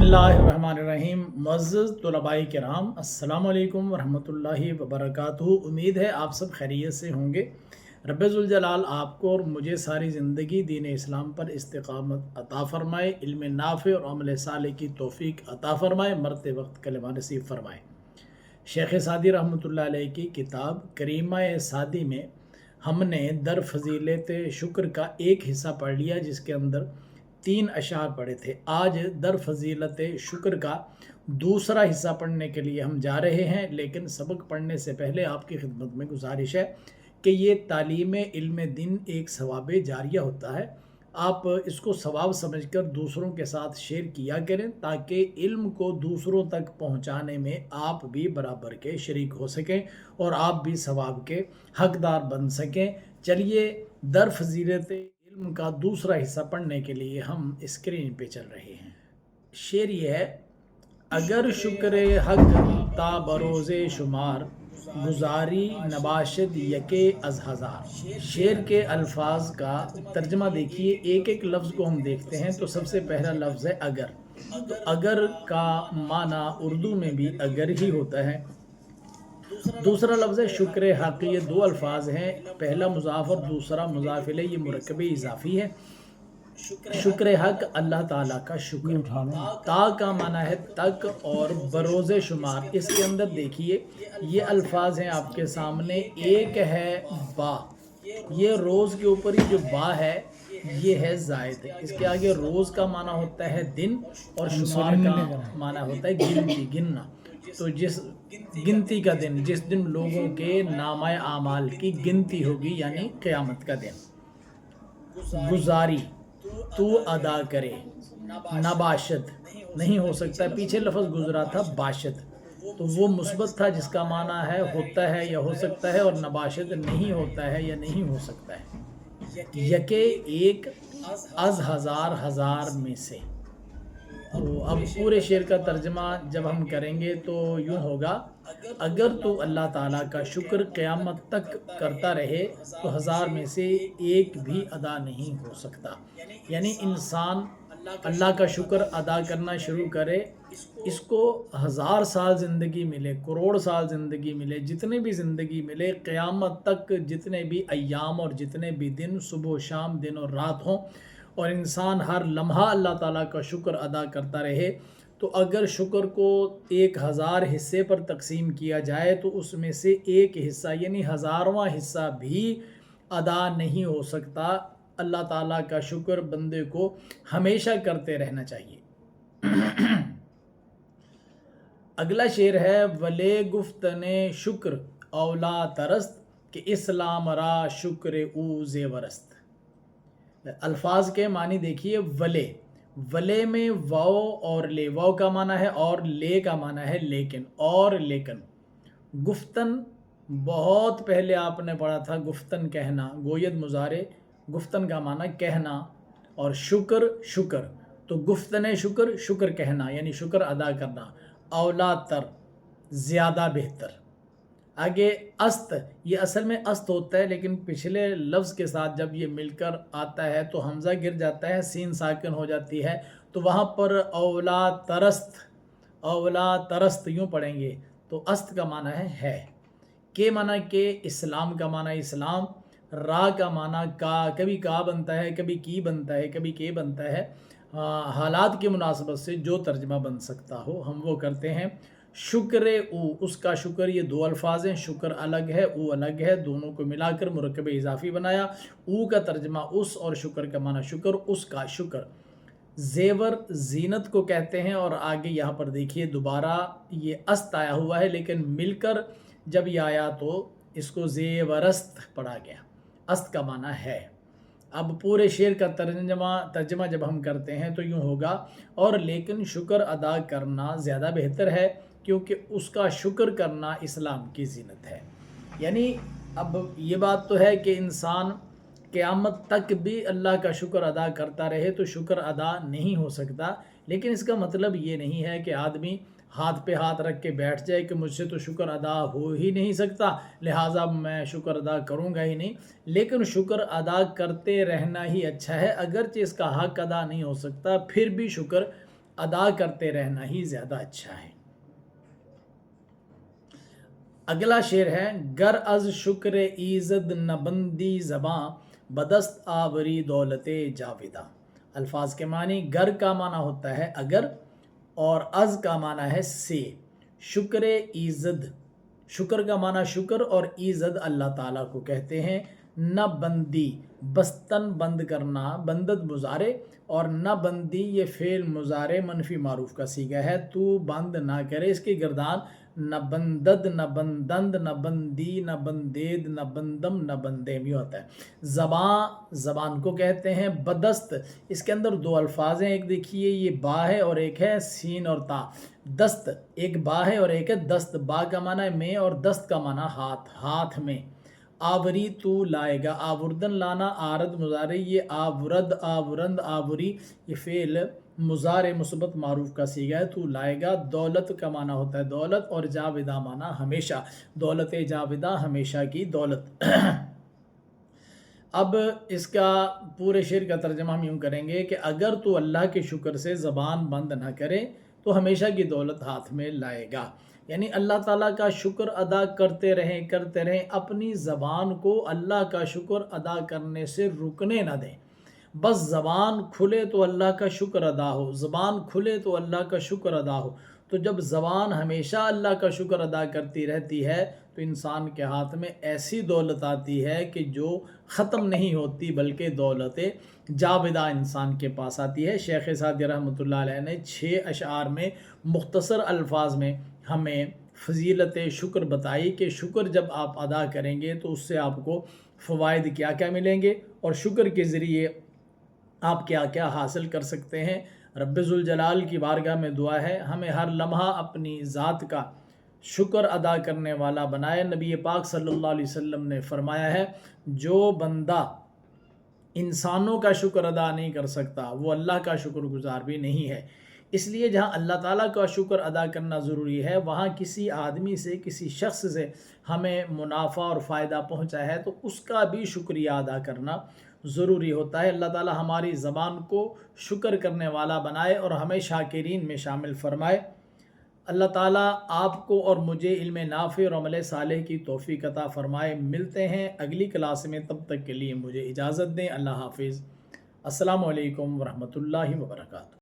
बिस्मिल्लाहिर्रहमानिर्रहीम। मुअज़्ज़ज़ तलबाए किराम, अस्सलामु अलैकुम वरहमतुल्लाहि वबरकातुहू। उम्मीद है आप सब खैरियत से होंगे। रब्बे ज़ुल जलाल आपको और मुझे सारी ज़िंदगी दीन इस्लाम पर इस्तिक़ामत अता फ़रमाए, इल्म नाफ़े और अमल साले की तौफ़ीक अता फ़रमाए, मरते वक्त कलमा नसीब फ़रमाए। शेख सादी रहमतुल्लाह अलैह की किताब करीमा सादी में हमने दर फजीलत शुक्र का एक हिस्सा पढ़ लिया, जिसके अंदर 3 अशार पढ़े थे। आज दर फजीलत शुक्र का दूसरा हिस्सा पढ़ने के लिए हम जा रहे हैं, लेकिन सबक पढ़ने से पहले आपकी खिदमत में गुजारिश है कि ये तालीम इल्म दिन एक सवाब जारिया होता है। आप इसको सवाब समझकर दूसरों के साथ शेयर किया करें, ताकि इल्म को दूसरों तक पहुंचाने में आप भी बराबर के शरीक हो सकें और आप भी सवाब के हकदार बन सकें। चलिए, दर फजीलत इल्म का दूसरा हिस्सा पढ़ने के लिए हम स्क्रीन पे चल रहे हैं। शेर ये है, अगर शुक्र हक ता बरोज़े शुमार, गुजारी नबाशद यके अज़ हज़ार। शेर के अल्फाज का तर्जमा देखिए। एक एक लफ्ज़ को हम देखते हैं तो सबसे पहला लफ्ज़ है अगर। तो अगर का माना उर्दू में भी अगर ही होता है। दूसरा लफ्ज़ है शुक्र हक। ये 2 अल्फाज हैं, पहला मुज़ाफ़ और दूसरा मुज़ाफ़ इलैह। ये मुरक्कब इज़ाफ़ी है। शुक्र हक अल्लाह ताला का शुक्र। ता का माना है तक और बरोज़े शुमार। इसके अंदर देखिए, ये अल्फाज हैं आपके सामने। एक है बा, ये रोज़ के ऊपर ही जो बा है ये है ज़ायद। इसके आगे रोज़ का माना होता है दिन और शुमार का माना होता है गिनती, गिनना। तो जिस गिनती का दिन, जिस दिन लोगों के नामाए आमाल की गिनती होगी, यानी क़यामत का दिन। गुजारी तू अदा करे, नबाशत नहीं हो सकता, पीछे लफ्ज़ गुजरा था बाशत, तो वो मुस्बत था जिसका माना है होता है या हो सकता है, और नबाशत नहीं होता है या नहीं हो सकता है। यके एक, अज़ हज़ार हज़ार में से। तो अब पूरे शेर का तर्जमा जब हम करेंगे तो यूँ होगा, अगर तो अल्लाह ताला का शुक्र क़यामत तक करता रहे तो 1000 में से एक भी अदा नहीं हो सकता। यानी इंसान अल्लाह का शुक्र अदा करना शुरू करे, इसको 1000 साल ज़िंदगी मिले, करोड़ साल ज़िंदगी मिले, जितने भी ज़िंदगी मिले, क़यामत तक जितने भी अय्याम और जितने भी दिन, सुबह शाम, दिन और रात हों, और इंसान हर लम्हा अल्लाह ताला का शुक्र अदा करता रहे, तो अगर शुक्र को 1000 हिस्से पर तकसीम किया जाए तो उसमें से एक हिस्सा यानी 1000वां हिस्सा भी अदा नहीं हो सकता। अल्लाह ताला का शुक्र बंदे को हमेशा करते रहना चाहिए। अगला शेर है, वले गुफ्तने शुक्र औला तरस्त कि इस्लाम रा शुक्र ऊ ज़ेवरस्त। अल्फाज के मानी देखिए। वले, वले में वाओ और ले, वाओ का माना है और ले का माना है लेकिन और लेकिन। गुफ्तन, बहुत पहले आपने पढ़ा था गुफ्तन कहना, गोयद मुजारे, गुफ्तन का माना कहना, और शुक्र शुक्र, तो गुफ्तन शुक्र, शुक्र कहना यानी शुक्र अदा करना। औला तर, ज़्यादा बेहतर। आगे अस्त, ये असल में अस्त होता है, लेकिन पिछले लफ्ज़ के साथ जब ये मिलकर आता है तो हमज़ा गिर जाता है, सीन साकिन हो जाती है, तो वहाँ पर औला तरस्त, औला तरस्त यूँ पढ़ेंगे। तो अस्त का माना है। के माना के, इस्लाम का माना इस्लाम, रा का माना का, कभी का बनता है, कभी की बनता है, कभी के बनता है। हालात की मुनासबत से जो तर्जमा बन सकता हो हम वो करते हैं। शुक्र ऊ, उसका शुक्र, ये 2 अल्फाज हैं, शुक्र अलग है, ऊ अलग है, दोनों को मिलाकर मुरक्कब इजाफ़ी बनाया। ऊ का तर्जमा उस और शुक्र का माना शुक्र, उसका शुक्र। ज़ेवर जीनत को कहते हैं, और आगे यहाँ पर देखिए दोबारा ये अस्त आया हुआ है, लेकिन मिलकर जब ये आया तो इसको ज़ेवरस्त पढ़ा गया। अस्त का माना है। अब पूरे शेर का तर्जमा जब हम करते हैं तो यूँ होगा, और लेकिन शुक्र अदा करना ज़्यादा बेहतर है, क्योंकि उसका शुक्र करना इस्लाम की ज़ीनत है। यानी अब ये बात तो है कि इंसान क़यामत तक भी अल्लाह का शुक्र अदा करता रहे तो शुक्र अदा नहीं हो सकता, लेकिन इसका मतलब ये नहीं है कि आदमी हाथ पे हाथ रख के बैठ जाए कि मुझसे तो शुक्र अदा हो ही नहीं सकता, लिहाजा मैं शुक्र अदा करूँगा ही नहीं। लेकिन शुक्र अदा करते रहना ही अच्छा है, अगरचे इसका हक अदा नहीं हो सकता, फिर भी शुक्र ادا کرتے رہنا ہی زیادہ اچھا ہے۔ اگلا شعر ہے، گر از شکر ایزد نبندی زباں، بدست آوری دولت جاویدہ۔ الفاظ کے معنی، گر کا معنی ہوتا ہے اگر، اور از کا معنی ہے سے۔ شکر ایزد، شکر کا معنی شکر، اور ایزد اللہ تعالیٰ کو کہتے ہیں۔ نہ بندی، بستن بند کرنا، بندد مضارع، اور نہ بندی یہ فعل مضارع منفی معروف کا صیغہ ہے۔ تو بند نہ کرے، اس کی گردان نہ بندد، نہ بندند، نہ بندی، نہ بندید، نہ بندم، نہ بندیم یہ ہوتا ہے۔ زبان، زبان کو کہتے ہیں۔ بدست، اس کے اندر دو الفاظ ہیں، ایک دیکھیے یہ با ہے اور ایک ہے سین اور تا۔ دست، ایک با ہے اور ایک ہے دست۔ با کا معنی ہے میں، اور دست کا معنی ہاتھ، ہاتھ میں۔ آوری تو لائے گا، آوردن لانا، آرد مضارع، یہ آورد، آورند، آوری یہ فعل مضارع مثبت معروف کا صیغہ ہے۔ تو لائے گا، دولت کا معنی ہوتا ہے دولت، اور جاودہ معنی ہمیشہ، دولت جاودہ ہمیشہ کی دولت۔ اب اس کا پورے شعر کا ترجمہ ہم یوں کریں گے کہ اگر تو اللہ کے شکر سے زبان بند نہ کرے تو ہمیشہ کی دولت ہاتھ میں لائے گا۔ یعنی اللہ تعالیٰ کا شکر ادا کرتے رہیں، اپنی زبان کو اللہ کا شکر ادا کرنے سے رکنے نہ دیں۔ بس زبان کھلے تو اللہ کا شکر ادا ہو، زبان کھلے تو اللہ کا شکر ادا ہو۔ تو جب زبان ہمیشہ اللہ کا شکر ادا کرتی رہتی ہے تو انسان کے ہاتھ میں ایسی دولت آتی ہے کہ جو ختم نہیں ہوتی، بلکہ دولت جاودہ انسان کے پاس آتی ہے۔ شیخ سعدی رحمۃ اللہ علیہ نے 6 اشعار میں مختصر الفاظ میں ہمیں فضیلت شکر بتائی کہ شکر جب آپ ادا کریں گے تو اس سے آپ کو فوائد کیا کیا ملیں گے، اور شکر کے ذریعے آپ کیا کیا حاصل کر سکتے ہیں۔ رب ذوالجلال کی بارگاہ میں دعا ہے ہمیں ہر لمحہ اپنی ذات کا شکر ادا کرنے والا بنائے۔ نبی پاک صلی اللہ علیہ وسلم نے فرمایا ہے، جو بندہ انسانوں کا شکر ادا نہیں کر سکتا وہ اللہ کا شکر گزار بھی نہیں ہے۔ اس لیے جہاں اللہ تعالیٰ کا شکر ادا کرنا ضروری ہے، وہاں کسی آدمی سے، کسی شخص سے ہمیں منافع اور فائدہ پہنچا ہے تو اس کا بھی شکریہ ادا کرنا ضروری ہوتا ہے۔ اللہ تعالیٰ ہماری زبان کو شکر کرنے والا بنائے اور ہمیں شاکرین میں شامل فرمائے۔ اللہ تعالیٰ آپ کو اور مجھے علم نافع اور عمل صالح کی توفیق عطا فرمائے۔ ملتے ہیں اگلی کلاس میں، تب تک کے لیے مجھے اجازت دیں۔ اللہ حافظ۔ السلام علیکم ورحمۃ اللہ وبرکاتہ۔